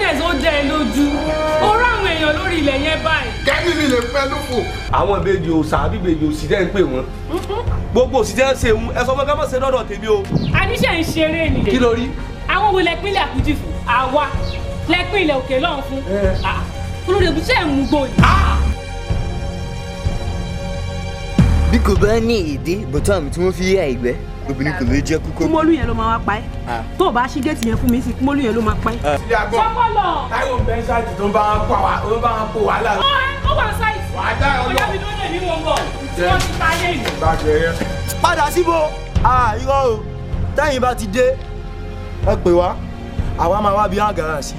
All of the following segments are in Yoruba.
business ó jẹ́ ẹ lójú ó ráwọn èèyàn lórí ilẹ̀ yẹn báyìí. kẹ́mi mi lè fẹ́ lófo. àwọn ìbejì òòṣà àbí ìbejì òsì tẹ́ ń pè wọ́n gbogbo òsì tẹ́ ń ṣe ẹ sọ fún ká má ṣe lọ́dọ̀ tèmi o. àníṣe ń ṣeré ni. kí ló rí. àwọn wo lẹ́pínlẹ̀ àkújì fún àwa lẹ́pínlẹ̀ òkè lọ́hùn fún olórí ìbúṣẹ́ ìmúgbò yìí. bí kò bá ní èdè bọ̀tọ́ àmì tí wọ́n fi yá ìgbẹ́ obìnrin kò lè jẹ́ kúkọ́. kúmọ́lù yẹn ló máa wá pa ẹ́ tó o bá ṣí géètì yẹn fún mi sí kúmọ́lù yẹn ló máa pa ẹ́. sọ́kọ́lọ̀. táwọn bẹ́ńsáàtì tó ń bá wọn kó wàhálà. ó wà sáìtì. wàá dá ọ lọ. ọjà mi ló lè ní wọn bọ̀ tí wọ́n ti ta ayé ìlú. padà síbò irọ́ o tẹ́yìn bá ti dé ẹ pè wá àwa máa wá bí àgàrà sí.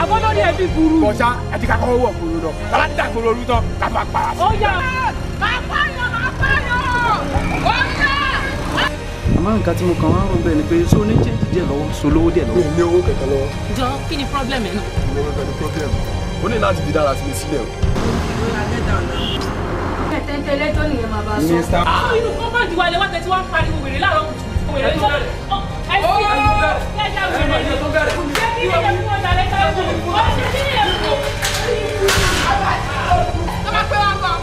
Abọ́lórí ẹbí burú. Bọ̀sá ẹ ti ká kọ́ wọ̀ kúrò lọ. Bàbá ti dàgbò lórí tán ká fà pa. Ó yà. Máa pààyàn. Ó yà. àmọ́ nǹkan tí mo kàn wá rò bẹ́ẹ̀ ni pé so ní change díẹ̀ lọ́wọ́ so lówó díẹ̀ lọ́wọ́. mi ní owó kẹ̀kẹ́ lọ́wọ́. Jọ kí ni problem ẹ náà. ìwọ kẹ̀kẹ́ ni problem. ó ní láti fi dára sí mi sílẹ̀ o. Tẹ́tẹ́lẹ́ tó nìyẹn máa bá sọ. mínísítà. Inú kọ́mpáǹdì wa lè wá tẹ́tí wá ń pariwo wèrè láàárọ̀ kùtùkùtù wèrè tó bẹ̀rẹ̀. Ẹ fi ẹja wèrè. Ṣé kí ni ẹ fún ọjà lẹ́ka ẹ̀kọ́? Ó ṣe kí ni ẹ fún? Ẹ máa pẹ́ wá bọ̀.